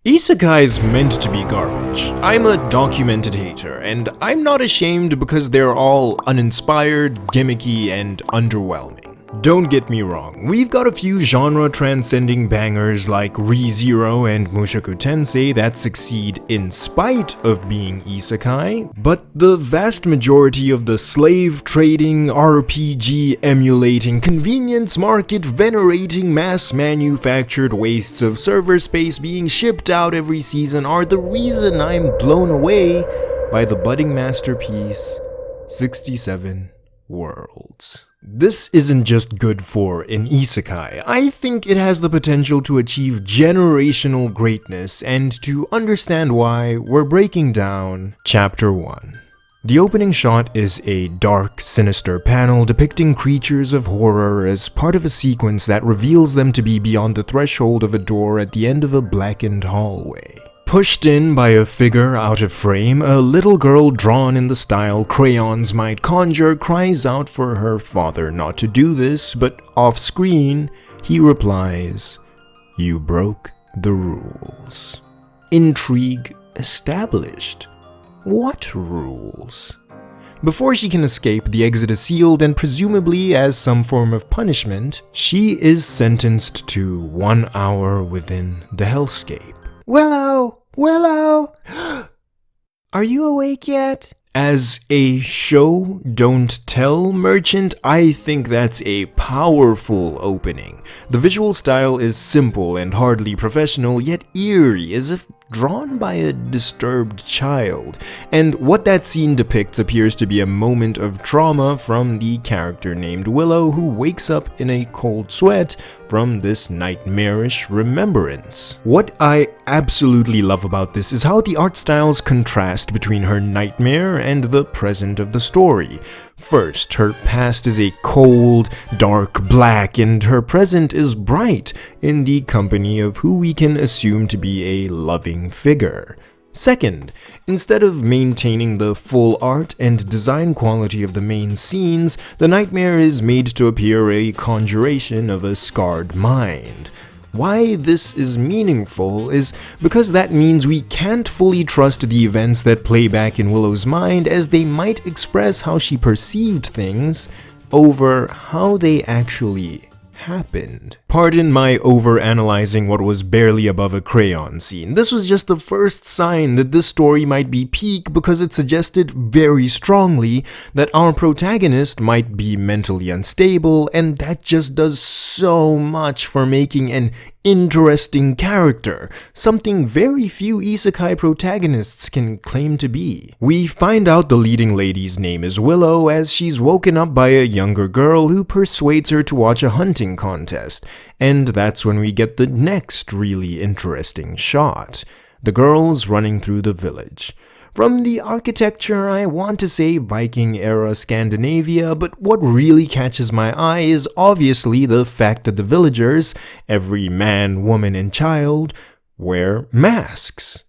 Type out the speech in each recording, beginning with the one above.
Isekai's meant to be garbage. I'm a documented hater, and I'm not ashamed because they're all uninspired, gimmicky, and underwhelming. Don't get me wrong, we've got a few genre-transcending bangers like Re:Zero and Mushoku Tensei that succeed in spite of being isekai, but the vast majority of the slave-trading, RPG-emulating, convenience market-venerating, mass-manufactured wastes of server space being shipped out every season are the reason I'm blown away by the budding masterpiece, 67 Worlds. This isn't just good for an isekai. I think it has the potential to achieve generational greatness, and to understand why, we're breaking down Chapter 1. The opening shot is a dark, sinister panel depicting creatures of horror as part of a sequence that reveals them to be beyond the threshold of a door at the end of a blackened hallway. Pushed in by a figure out of frame, a little girl drawn in the style crayons might conjure cries out for her father not to do this, but off-screen, he replies, "You broke the rules." Intrigue established. What rules? Before she can escape, the exit is sealed, and presumably as some form of punishment, she is sentenced to 1 hour within the hellscape. "Willow! Willow! Are you awake yet?" As a show don't tell merchant, I think that's a powerful opening. The visual style is simple and hardly professional, yet eerie, as if drawn by a disturbed child. And what that scene depicts appears to be a moment of trauma from the character named Willow, who wakes up in a cold sweat from this nightmarish remembrance. What I absolutely love about this is how the art styles contrast between her nightmare and the present of the story. First, her past is a cold, dark black, and her present is bright, in the company of who we can assume to be a loving figure. Second, instead of maintaining the full art and design quality of the main scenes, the nightmare is made to appear a conjuration of a scarred mind. Why this is meaningful is because that means we can't fully trust the events that play back in Willow's mind, as they might express how she perceived things over how they actually happened. Pardon my over-analyzing what was barely above a crayon scene. This was just the first sign that this story might be peak, because it suggested very strongly that our protagonist might be mentally unstable, and that just does so much for making an interesting character, something very few isekai protagonists can claim to be. We find out the leading lady's name is Willow, as she's woken up by a younger girl who persuades her to watch a hunting contest, and that's when we get the next really interesting shot. The girls running through the village. From the architecture, I want to say Viking-era Scandinavia, but what really catches my eye is obviously the fact that the villagers, every man, woman, and child, wear masks.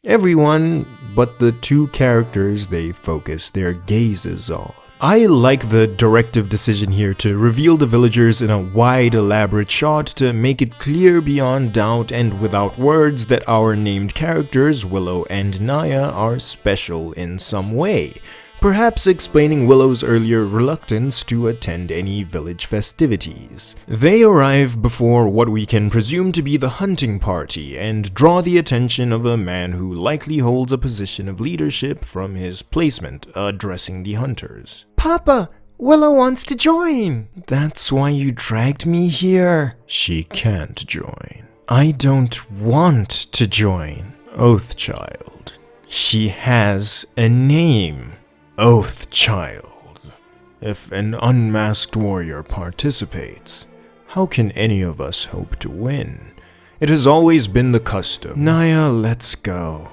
Everyone but the two characters they focus their gazes on. I like the directive decision here to reveal the villagers in a wide, elaborate shot to make it clear beyond doubt and without words that our named characters, Willow and Naya, are special in some way, perhaps explaining Willow's earlier reluctance to attend any village festivities. They arrive before what we can presume to be the hunting party and draw the attention of a man who likely holds a position of leadership from his placement, addressing the hunters. "Papa, Willow wants to join." "That's why you dragged me here." "She can't join." "I don't want to join." "Oath Child." "She has a name." "Oath Child." If an unmasked warrior participates, how can any of us hope to win? It has always been the custom. "Naya, let's go."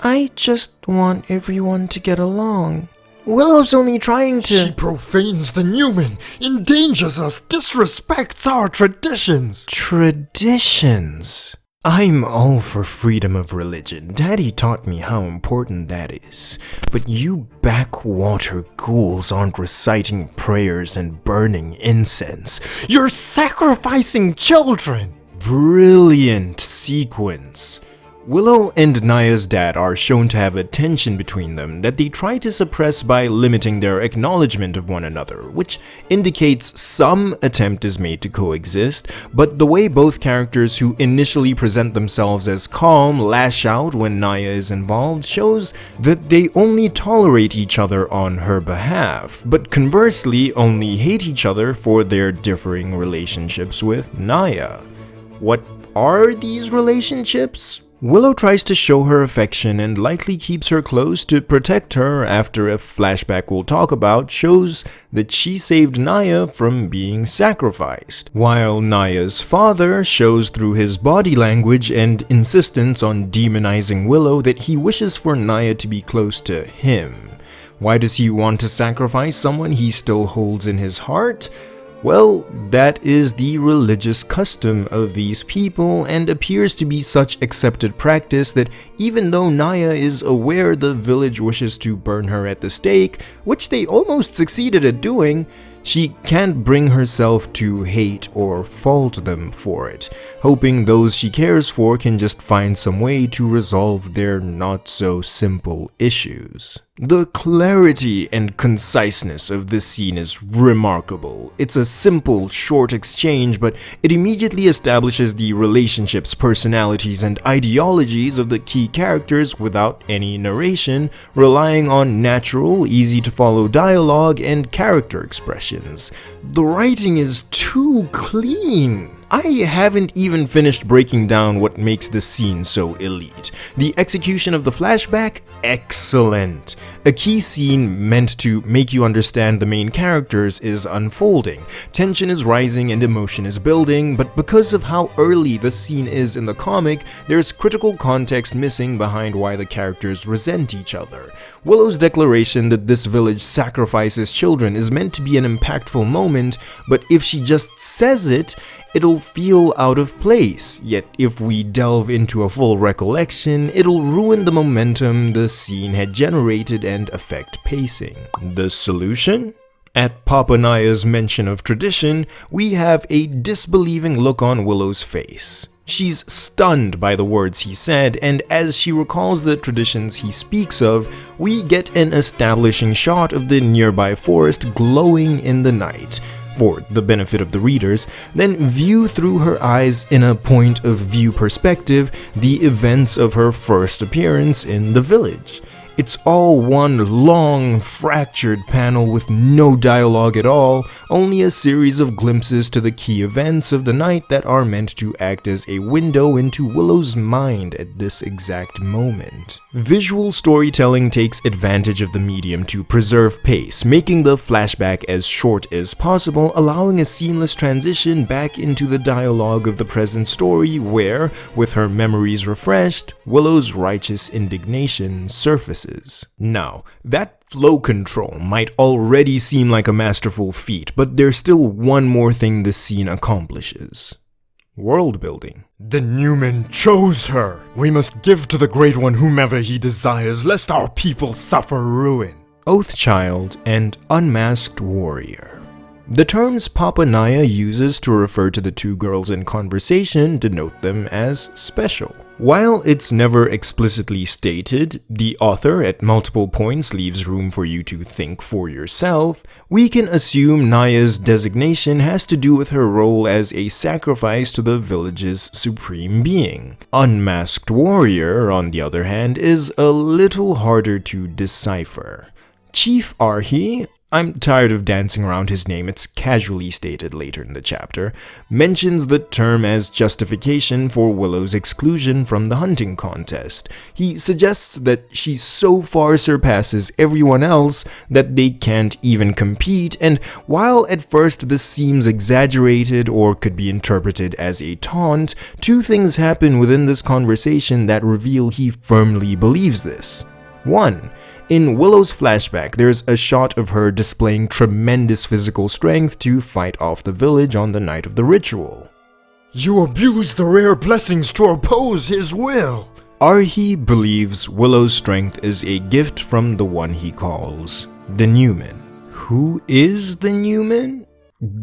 "I just want everyone to get along. Willow's only trying to—" "She profanes the Newman, endangers us, disrespects our traditions." Traditions? I'm all for freedom of religion. Daddy taught me how important that is. But you backwater ghouls aren't reciting prayers and burning incense. "You're sacrificing children." brilliant sequence. Willow and Naya's dad are shown to have a tension between them that they try to suppress by limiting their acknowledgement of one another, which indicates some attempt is made to coexist, but the way both characters who initially present themselves as calm lash out when Naya is involved shows that they only tolerate each other on her behalf, but conversely only hate each other for their differing relationships with Naya. What are these relationships? Willow tries to show her affection and likely keeps her close to protect her after a flashback we'll talk about shows that she saved Naya from being sacrificed, while Naya's father shows through his body language and insistence on demonizing Willow that he wishes for Naya to be close to him. Why does he want to sacrifice someone he still holds in his heart? Well, that is the religious custom of these people and appears to be such accepted practice that even though Naya is aware the village wishes to burn her at the stake, which they almost succeeded at doing, she can't bring herself to hate or fault them for it, hoping those she cares for can just find some way to resolve their not-so-simple issues. The clarity and conciseness of this scene is remarkable. It's a simple, short exchange, but it immediately establishes the relationships, personalities, and ideologies of the key characters without any narration, relying on natural, easy-to-follow dialogue and character expressions. The writing is too clean. I haven't even finished breaking down what makes this scene so elite. The execution of the flashback? Excellent. A key scene meant to make you understand the main characters is unfolding. Tension is rising and emotion is building, but because of how early the scene is in the comic, there's critical context missing behind why the characters resent each other. Willow's declaration that this village sacrifices children is meant to be an impactful moment, but if she just says it, it'll feel out of place, yet if we delve into a full recollection, it'll ruin the momentum the scene had generated and affect pacing. The solution? At Papa Naya's mention of tradition, we have a disbelieving look on Willow's face. She's stunned by the words he said, and as she recalls the traditions he speaks of, we get an establishing shot of the nearby forest glowing in the night. For the benefit of the readers, then view through her eyes in a point of view perspective the events of her first appearance in the village. It's all one long, fractured panel with no dialogue at all, only a series of glimpses to the key events of the night that are meant to act as a window into Willow's mind at this exact moment. Visual storytelling takes advantage of the medium to preserve pace, making the flashback as short as possible, allowing a seamless transition back into the dialogue of the present story where, with her memories refreshed, Willow's righteous indignation surfaces. Now, that flow control might already seem like a masterful feat, but there's still one more thing this scene accomplishes. World building. The Newman chose her. We must give to the Great One whomever he desires, lest our people suffer ruin. Oathchild and unmasked warrior. The terms Papa Naya uses to refer to the two girls in conversation denote them as special. While it's never explicitly stated, the author at multiple points leaves room for you to think for yourself, we can assume Naya's designation has to do with her role as a sacrifice to the village's supreme being. Unmasked warrior, on the other hand, is a little harder to decipher. Chief Arhi, I'm tired of dancing around his name, it's casually stated later in the chapter, mentions the term as justification for Willow's exclusion from the hunting contest. He suggests that she so far surpasses everyone else that they can't even compete, and while at first this seems exaggerated or could be interpreted as a taunt, two things happen within this conversation that reveal he firmly believes this. 1. In Willow's flashback, there's a shot of her displaying tremendous physical strength to fight off the village on the night of the ritual. You abuse the rare blessings to oppose his will. Arhi believes Willow's strength is a gift from the one he calls the Newman. Who is the Newman?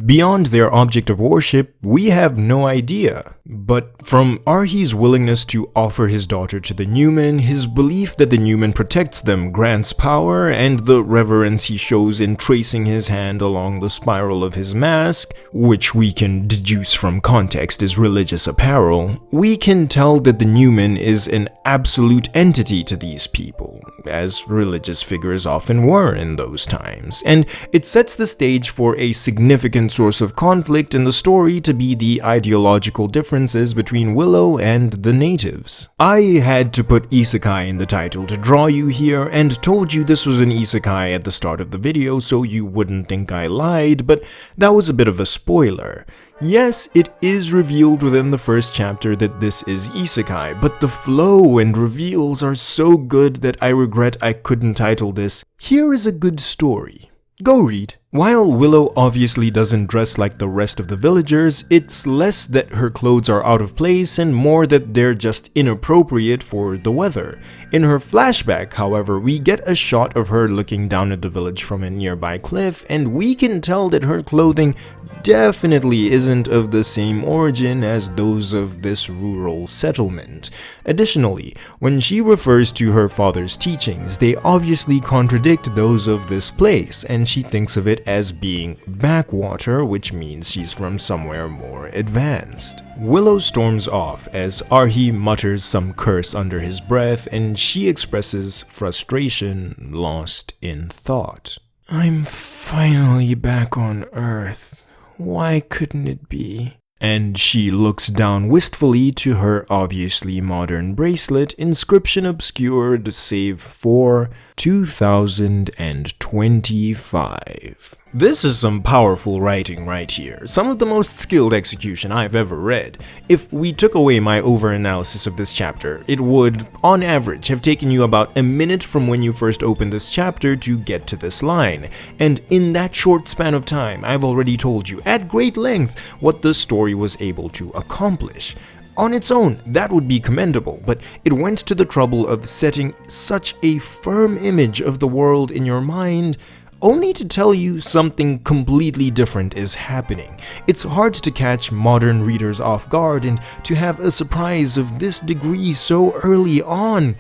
Beyond their object of worship, we have no idea. But from Arhi's willingness to offer his daughter to the Newman, his belief that the Newman protects them grants power, and the reverence he shows in tracing his hand along the spiral of his mask, which we can deduce from context is religious apparel, we can tell that the Newman is an absolute entity to these people, as religious figures often were in those times, and it sets the stage for a significant source of conflict in the story to be the ideological differences between Willow and the natives. I had to put Isekai in the title to draw you here, and told you this was an Isekai at the start of the video so you wouldn't think I lied, but that was a bit of a spoiler. Yes, it is revealed within the first chapter that this is Isekai, but the flow and reveals are so good that I regret I couldn't title this "Here is a Good Story." Go read. While Willow obviously doesn't dress like the rest of the villagers, it's less that her clothes are out of place and more that they're just inappropriate for the weather. In her flashback, however, we get a shot of her looking down at the village from a nearby cliff, and we can tell that her clothing definitely isn't of the same origin as those of this rural settlement. Additionally, when she refers to her father's teachings, they obviously contradict those of this place, and she thinks of it as being backwater, which means she's from somewhere more advanced. Willow storms off as Arhi mutters some curse under his breath, and she expresses frustration lost in thought. "I'm finally back on Earth. Why couldn't it be?" And she looks down wistfully to her obviously modern bracelet, inscription obscured save for 2025. This is some powerful writing right here, some of the most skilled execution I've ever read. If we took away my over-analysis of this chapter, it would, on average, have taken you about a minute from when you first opened this chapter to get to this line. And in that short span of time, I've already told you at great length what the story was able to accomplish. On its own, that would be commendable, but it went to the trouble of setting such a firm image of the world in your mind, only to tell you something completely different is happening. It's hard to catch modern readers off guard, and to have a surprise of this degree so early on.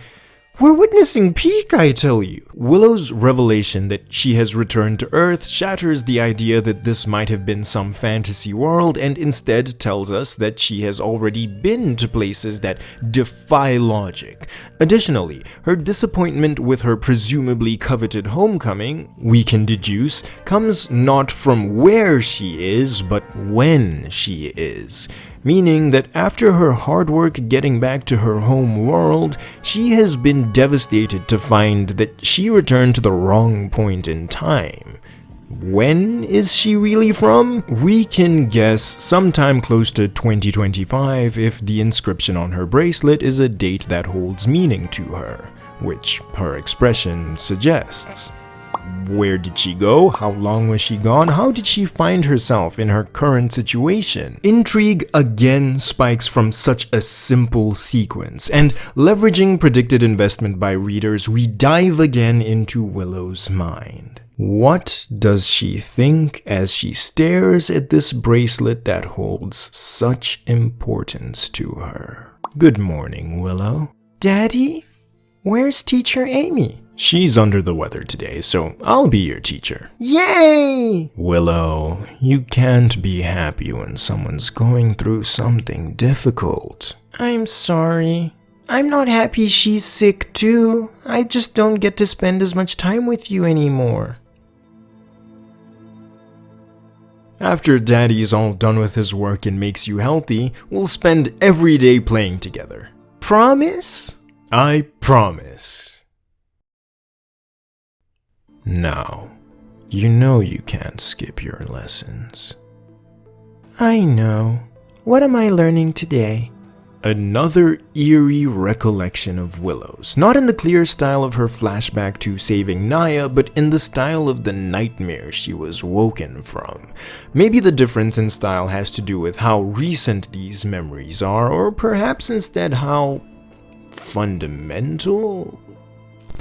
We're witnessing peak, I tell you. Willow's revelation that she has returned to Earth shatters the idea that this might have been some fantasy world, and instead tells us that she has already been to places that defy logic. Additionally, her disappointment with her presumably coveted homecoming, we can deduce, comes not from where she is, but when she is. Meaning that after her hard work getting back to her home world, she has been devastated to find that she returned to the wrong point in time. When is she really from? We can guess sometime close to 2025 if the inscription on her bracelet is a date that holds meaning to her, which her expression suggests. Where did she go? How long was she gone? How did she find herself in her current situation? Intrigue again spikes from such a simple sequence, and leveraging predicted investment by readers, we dive again into Willow's mind. What does she think as she stares at this bracelet that holds such importance to her? Good morning, Willow. Daddy? Where's Teacher Amy? She's under the weather today, so I'll be your teacher. Yay! Willow, you can't be happy when someone's going through something difficult. I'm sorry. I'm not happy she's sick too. I just don't get to spend as much time with you anymore. After Daddy's all done with his work and makes you healthy, we'll spend every day playing together. Promise? I promise. Now, you know you can't skip your lessons. I know. What am I learning today? Another eerie recollection of Willow's, not in the clear style of her flashback to saving Naya, but in the style of the nightmare she was woken from. Maybe the difference in style has to do with how recent these memories are, or perhaps instead how fundamental?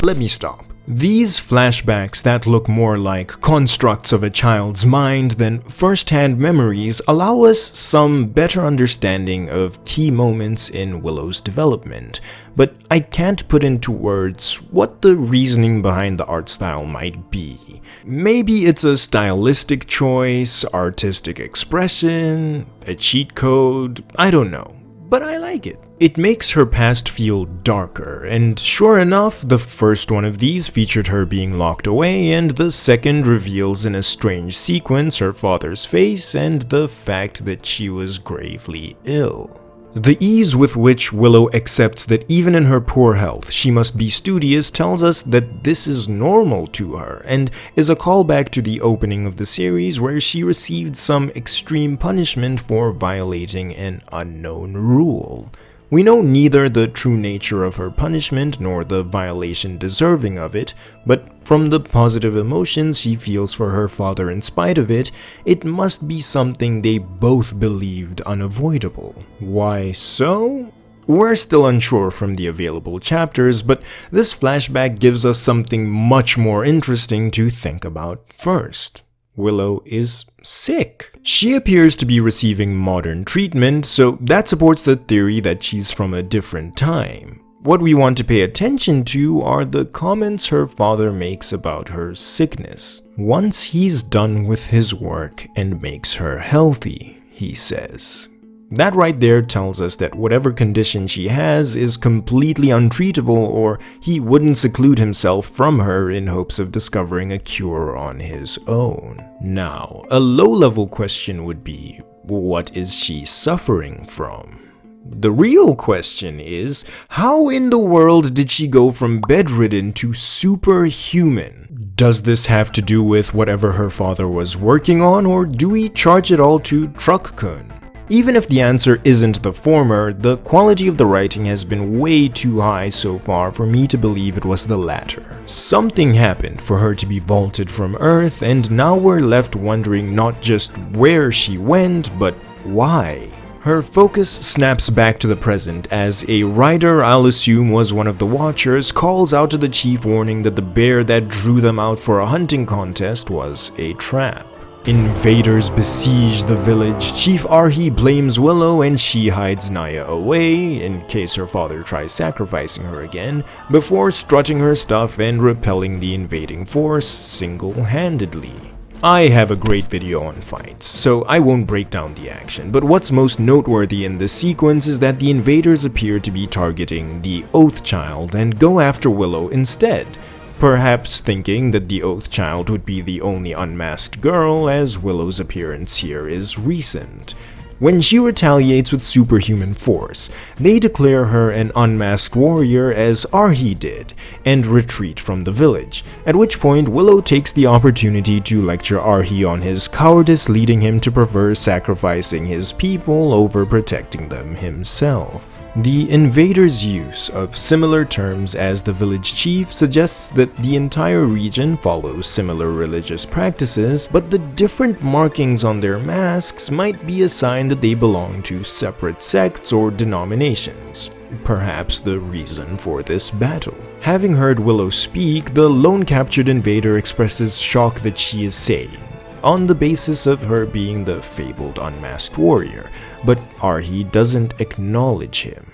Let me stop. These flashbacks that look more like constructs of a child's mind than first-hand memories allow us some better understanding of key moments in Willow's development, but I can't put into words what the reasoning behind the art style might be. Maybe it's a stylistic choice, artistic expression, a cheat code, I don't know, but I like it. It makes her past feel darker, and sure enough, the first one of these featured her being locked away, and the second reveals in a strange sequence her father's face and the fact that she was gravely ill. The ease with which Willow accepts that even in her poor health she must be studious tells us that this is normal to her, and is a callback to the opening of the series where she received some extreme punishment for violating an unknown rule. We know neither the true nature of her punishment nor the violation deserving of it, but from the positive emotions she feels for her father in spite of it, it must be something they both believed unavoidable. Why so? We're still unsure from the available chapters, but this flashback gives us something much more interesting to think about first. Willow is sick. She appears to be receiving modern treatment, so that supports the theory that she's from a different time. What we want to pay attention to are the comments her father makes about her sickness. Once he's done with his work and makes her healthy, he says. That right there tells us that whatever condition she has is completely untreatable, or he wouldn't seclude himself from her in hopes of discovering a cure on his own. Now, a low-level question would be, what is she suffering from? The real question is, how in the world did she go from bedridden to superhuman? Does this have to do with whatever her father was working on, or do we charge it all to Truck-kun? Even if the answer isn't the former, the quality of the writing has been way too high so far for me to believe it was the latter. Something happened for her to be vaulted from Earth, and now we're left wondering not just where she went, but why. Her focus snaps back to the present as a rider I'll assume was one of the Watchers calls out to the chief warning that the bear that drew them out for a hunting contest was a trap. Invaders besiege the village, Chief Arhi blames Willow and she hides Naya away, in case her father tries sacrificing her again, before strutting her stuff and repelling the invading force single-handedly. I have a great video on fights, so I won't break down the action, but what's most noteworthy in this sequence is that the invaders appear to be targeting the Oath Child and go after Willow instead. Perhaps thinking that the Oath Child would be the only unmasked girl, as Willow's appearance here is recent. When she retaliates with superhuman force, they declare her an unmasked warrior as Arhi did, and retreat from the village, at which point Willow takes the opportunity to lecture Arhi on his cowardice, leading him to prefer sacrificing his people over protecting them himself. The invader's use of similar terms as the village chief suggests that the entire region follows similar religious practices, but the different markings on their masks might be a sign that they belong to separate sects or denominations. Perhaps the reason for this battle. Having heard Willow speak, the lone captured invader expresses shock that she is sane, on the basis of her being the fabled unmasked warrior, but Arhi doesn't acknowledge him.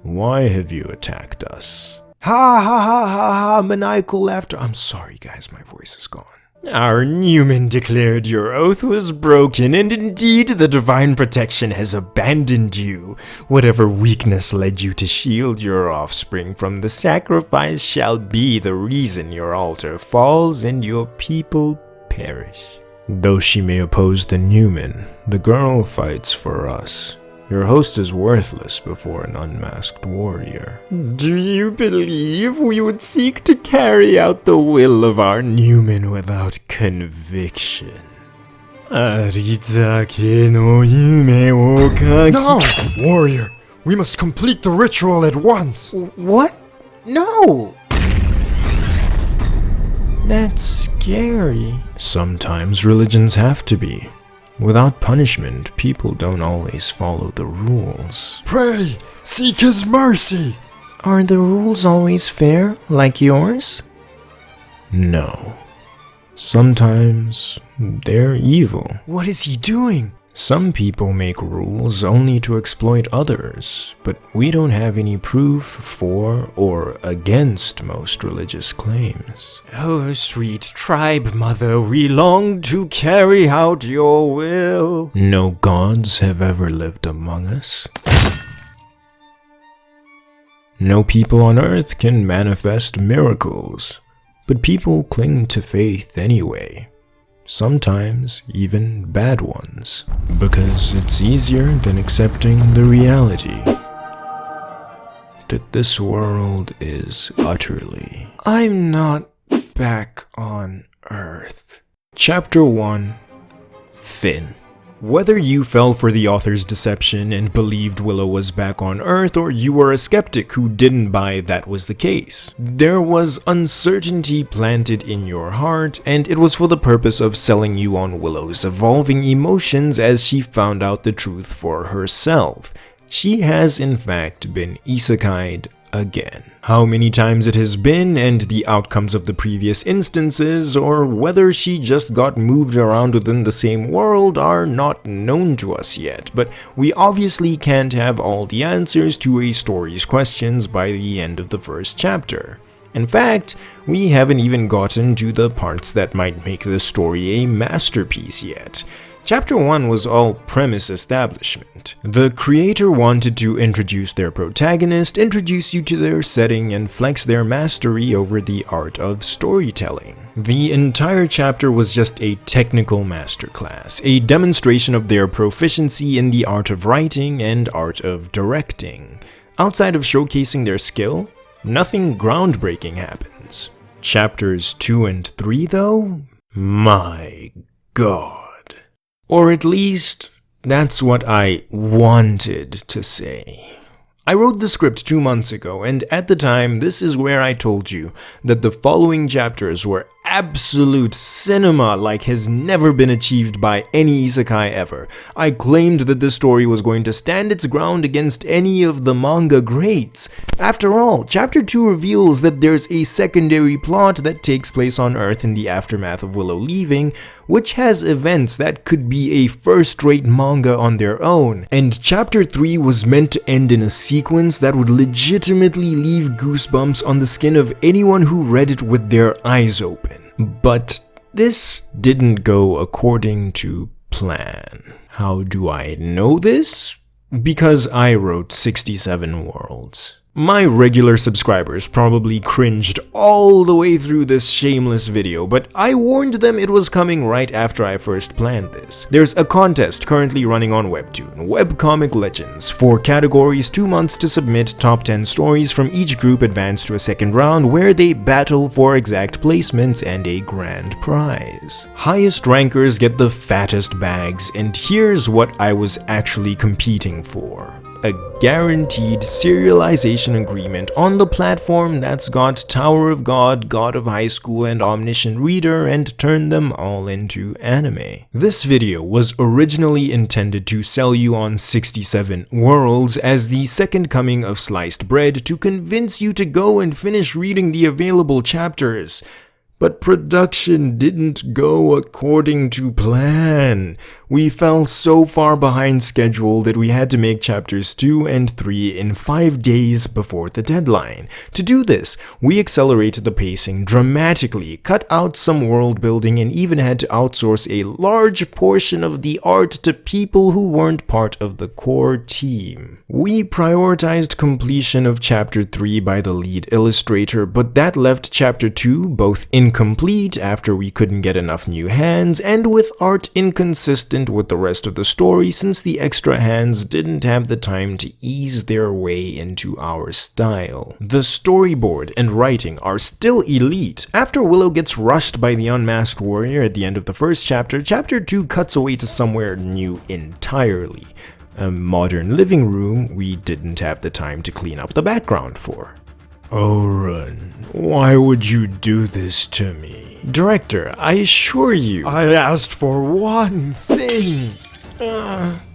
Why have you attacked us? Ha ha ha ha ha, maniacal laughter. I'm sorry guys, my voice is gone. Our Newman declared your oath was broken, and indeed the divine protection has abandoned you. Whatever weakness led you to shield your offspring from the sacrifice shall be the reason your altar falls and your people perish. Though she may oppose the Newman, the girl fights for us. Your host is worthless before an unmasked warrior. Do you believe we would seek to carry out the will of our Newman without conviction? No, warrior, we must complete the ritual at once. What? No! That's scary. Sometimes religions have to be. Without punishment, people don't always follow the rules. Pray, seek his mercy. Are the rules always fair, like yours? No. Sometimes they're evil. What is he doing? Some people make rules only to exploit others, but we don't have any proof for or against most religious claims. Oh, sweet tribe mother, we long to carry out your will. No gods have ever lived among us. No people on earth can manifest miracles, but people cling to faith anyway. Sometimes even bad ones, because it's easier than accepting the reality that this world is utterly... I'm not back on Earth. Chapter 1. Finn. Whether you fell for the author's deception and believed Willow was back on Earth, or you were a skeptic who didn't buy that was the case, there was uncertainty planted in your heart, and it was for the purpose of selling you on Willow's evolving emotions as she found out the truth for herself. She has in fact been isekai'd again. How many times it has been, and the outcomes of the previous instances, or whether she just got moved around within the same world, are not known to us yet, but we obviously can't have all the answers to a story's questions by the end of the first chapter. In fact, we haven't even gotten to the parts that might make the story a masterpiece yet. Chapter 1 was all premise establishment. The creator wanted to introduce their protagonist, introduce you to their setting, and flex their mastery over the art of storytelling. The entire chapter was just a technical masterclass, a demonstration of their proficiency in the art of writing and art of directing. Outside of showcasing their skill, nothing groundbreaking happens. Chapters 2 and 3 though? My God. Or at least, that's what I wanted to say. I wrote the script 2 months ago, and at the time, this is where I told you that the following chapters were absolute cinema like has never been achieved by any isekai ever. I claimed that this story was going to stand its ground against any of the manga greats. After all, chapter 2 reveals that there's a secondary plot that takes place on Earth in the aftermath of Willow leaving, which has events that could be a first-rate manga on their own. And chapter 3 was meant to end in a sequence that would legitimately leave goosebumps on the skin of anyone who read it with their eyes open. But this didn't go according to plan. How do I know this? Because I wrote 67 worlds. My regular subscribers probably cringed all the way through this shameless video, but I warned them it was coming right after I first planned this. There's a contest currently running on Webtoon, Webcomic Legends. 4 categories, 2 months to submit top 10 stories from each group advance to a second round where they battle for exact placements and a grand prize. Highest rankers get the fattest bags, and here's what I was actually competing for. A guaranteed serialization agreement on the platform that's got Tower of God, God of High School, and Omniscient Reader, and turned them all into anime. This video was originally intended to sell you on 67 worlds as the second coming of sliced bread to convince you to go and finish reading the available chapters. But production didn't go according to plan. We fell so far behind schedule that we had to make chapters 2 and 3 in 5 days before the deadline. To do this, we accelerated the pacing dramatically, cut out some world building, and even had to outsource a large portion of the art to people who weren't part of the core team. We prioritized completion of chapter 3 by the lead illustrator, but that left chapter 2 both incomplete after we couldn't get enough new hands, and with art inconsistent with the rest of the story since the extra hands didn't have the time to ease their way into our style. The storyboard and writing are still elite. After Willow gets rushed by the unmasked warrior at the end of the first chapter, chapter 2 cuts away to somewhere new entirely. A modern living room we didn't have the time to clean up the background for. Oren, why would you do this to me? Director, I assure you... I asked for one thing.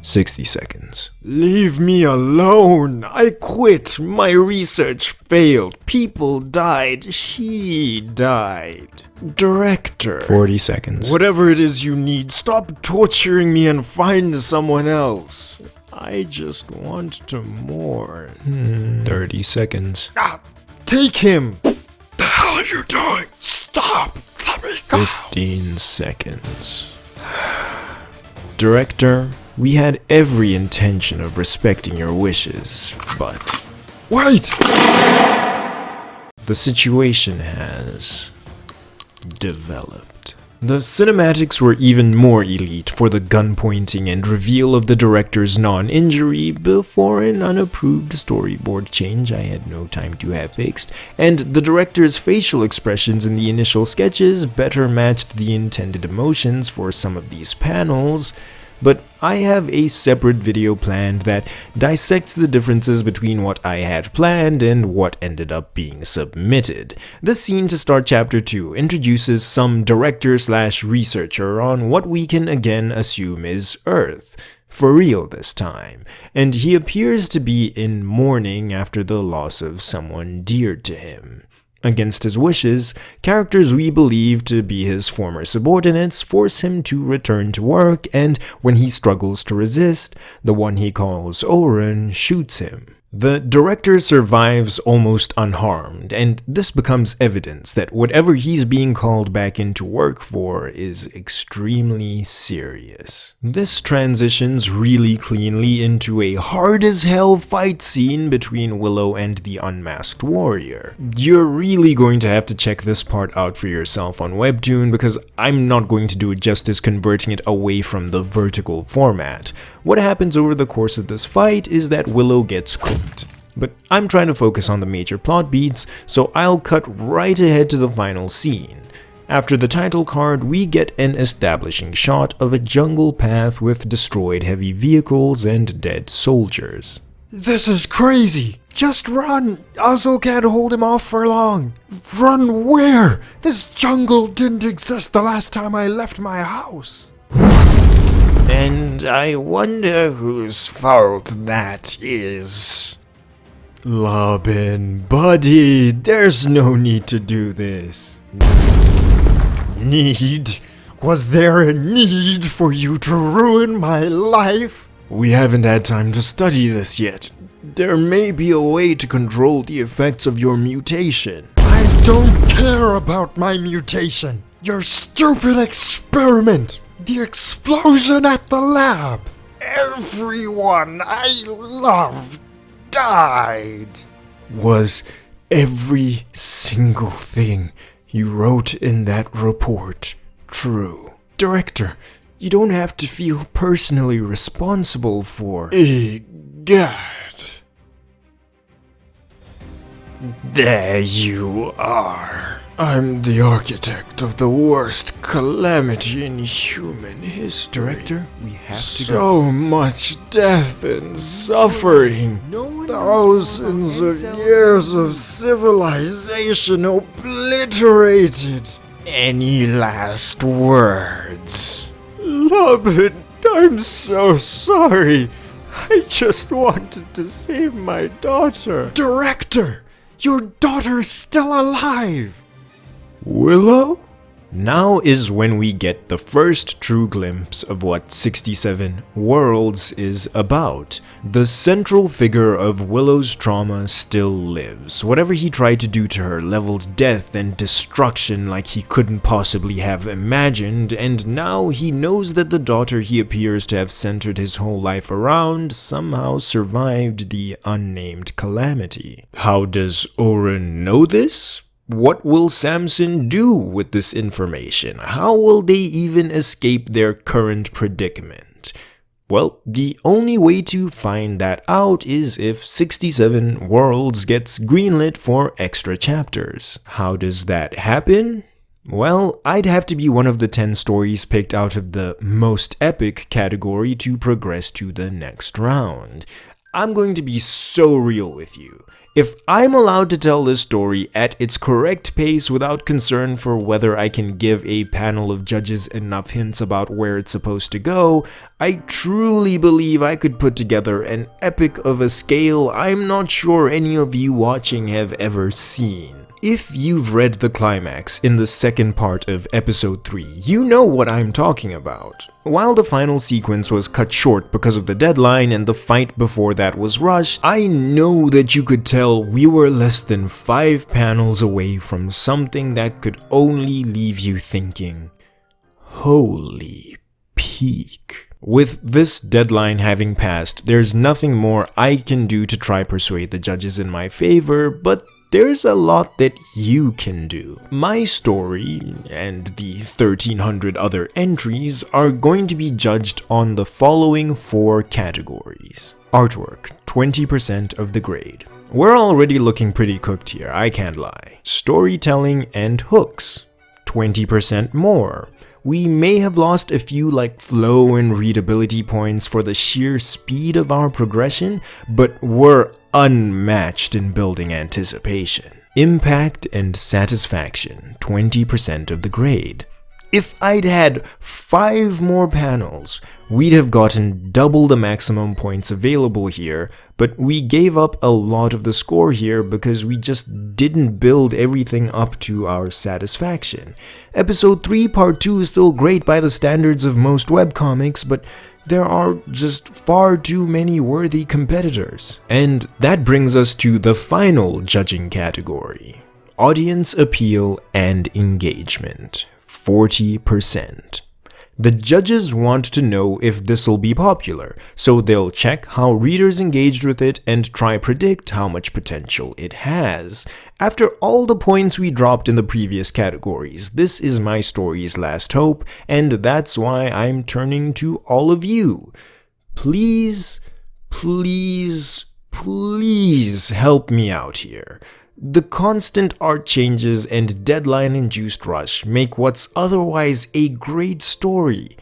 60 seconds. Leave me alone. I quit. My research failed. People died. She died. Director. 40 seconds. Whatever it is you need, stop torturing me and find someone else. I just want to mourn. 30 seconds. Take him. The hell are you doing? Stop. Let me go. 15 seconds. Director, we had every intention of respecting your wishes, but Wait! the situation has developed. The cinematics were even more elite for the gun pointing and reveal of the director's non-injury before an unapproved storyboard change I had no time to have fixed, and the director's facial expressions in the initial sketches better matched the intended emotions for some of these panels. But I have a separate video planned that dissects the differences between what I had planned and what ended up being submitted. The scene to start chapter 2 introduces some director/researcher on what we can again assume is Earth. For real this time, and he appears to be in mourning after the loss of someone dear to him. Against his wishes, characters we believe to be his former subordinates force him to return to work, and when he struggles to resist, the one he calls Oren shoots him. The director survives almost unharmed, and this becomes evidence that whatever he's being called back into work for is extremely serious. This transitions really cleanly into a hard-as-hell fight scene between Willow and the unmasked warrior. You're really going to have to check this part out for yourself on Webtoon because I'm not going to do it justice converting it away from the vertical format. What happens over the course of this fight is that Willow gets cooked. But I'm trying to focus on the major plot beats, so I'll cut right ahead to the final scene. After the title card, we get an establishing shot of a jungle path with destroyed heavy vehicles and dead soldiers. This is crazy. Just run. Ozzel can't hold him off for long. Run where? This jungle didn't exist the last time I left my house. And I wonder whose fault that is. Robin, buddy, there's no need to do this. Need? Was there a need for you to ruin my life? We haven't had time to study this yet. There may be a way to control the effects of your mutation. I don't care about my mutation. Your stupid experiment. The explosion at the lab. Everyone I loved died. Was every single thing you wrote in that report true? Director, you don't have to feel personally responsible for... Egad. There you are. I'm the architect of the worst calamity in human history. Director, we have to go. So much death and suffering. Thousands of years of civilization obliterated. Any last words? Lubin, I'm so sorry. I just wanted to save my daughter. Director, your daughter's still alive. Willow? Now is when we get the first true glimpse of what 67 Worlds is about. The central figure of Willow's trauma still lives. Whatever he tried to do to her leveled death and destruction like he couldn't possibly have imagined, and now he knows that the daughter he appears to have centered his whole life around somehow survived the unnamed calamity. How does Oren know this? What will Samson do with this information? How will they even escape their current predicament? Well, the only way to find that out is if 67 Worlds gets greenlit for extra chapters. How does that happen? Well, I'd have to be one of the 10 stories picked out of the most epic category to progress to the next round. I'm going to be so real with you. If I'm allowed to tell this story at its correct pace without concern for whether I can give a panel of judges enough hints about where it's supposed to go, I truly believe I could put together an epic of a scale I'm not sure any of you watching have ever seen. If you've read the climax in the second part of episode 3, you know what I'm talking about. While the final sequence was cut short because of the deadline and the fight before that was rushed, I know that you could tell we were less than 5 panels away from something that could only leave you thinking, holy peak. With this deadline having passed, there's nothing more I can do to try persuade the judges in my favor, but there's a lot that you can do. My story and the 1,300 other entries are going to be judged on the following 4 categories. Artwork, 20% of the grade. We're already looking pretty cooked here, I can't lie. Storytelling and hooks, 20% more. We may have lost a few like flow and readability points for the sheer speed of our progression, but we're unmatched in building anticipation. Impact and satisfaction, 20% of the grade. If I'd had 5 more panels, we'd have gotten double the maximum points available here, but we gave up a lot of the score here because we just didn't build everything up to our satisfaction. Episode 3 Part 2 is still great by the standards of most webcomics, but there are just far too many worthy competitors. And that brings us to the final judging category: audience appeal and engagement, 40%. The judges want to know if this'll be popular, so they'll check how readers engaged with it and try predict how much potential it has. After all the points we dropped in the previous categories, this is my story's last hope, and that's why I'm turning to all of you. Please, please, please help me out here. The constant art changes and deadline-induced rush make what's otherwise a great story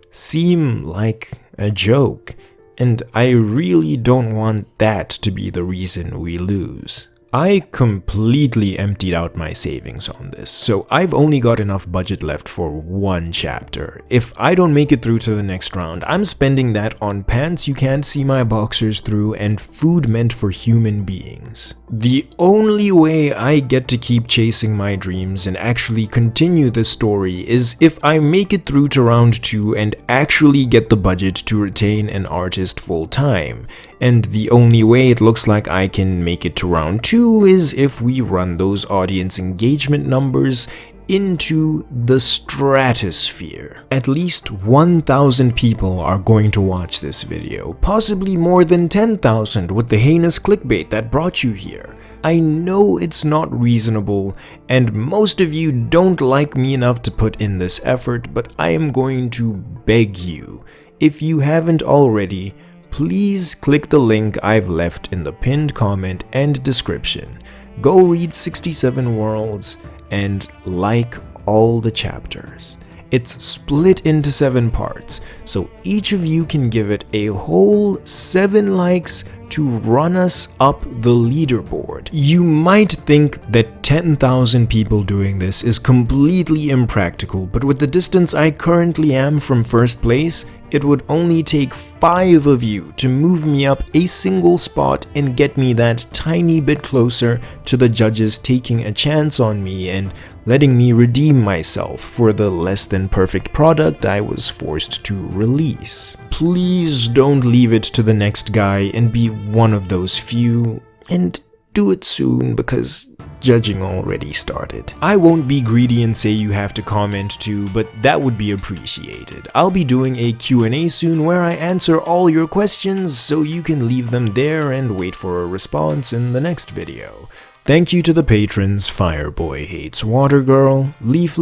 seem like a joke, and I really don't want that to be the reason we lose. I completely emptied out my savings on this, so I've only got enough budget left for 1 chapter. If I don't make it through to the next round, I'm spending that on pants you can't see my boxers through and food meant for human beings. The only way I get to keep chasing my dreams and actually continue this story is if I make it through to round 2 and actually get the budget to retain an artist full time. And the only way it looks like I can make it to round 2 is if we run those audience engagement numbers into the stratosphere. At least 1,000 people are going to watch this video, possibly more than 10,000 with the heinous clickbait that brought you here. I know it's not reasonable, and most of you don't like me enough to put in this effort, but I am going to beg you, if you haven't already, please click the link I've left in the pinned comment and description. Go read 67 Worlds and like all the chapters. It's split into 7 parts, so each of you can give it a whole 7 likes to run us up the leaderboard. You might think that 10,000 people doing this is completely impractical, but with the distance I currently am from first place, it would only take 5 of you to move me up a single spot and get me that tiny bit closer to the judges taking a chance on me and letting me redeem myself for the less than perfect product I was forced to release. Please don't leave it to the next guy and be one of those few, and do it soon because judging already started. I won't be greedy and say you have to comment too, but that would be appreciated. I'll be doing a Q&A soon where I answer all your questions, so you can leave them there and wait for a response in the next video. Thank you to the patrons Fireboy Hates Water Girl, Leaf,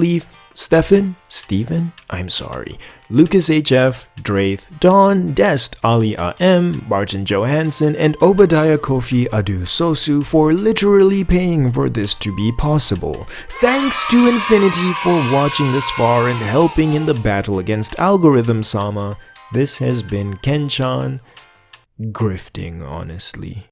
Stefan, I'm sorry, Lucas HF, Draith, Dawn, Dest, Ali AM, Martin Johansson, and Obadiah Kofi Adu Sosu for literally paying for this to be possible. Thanks to Infinity for watching this far and helping in the battle against Algorithm Sama. This has been Kenchan. grifting, honestly.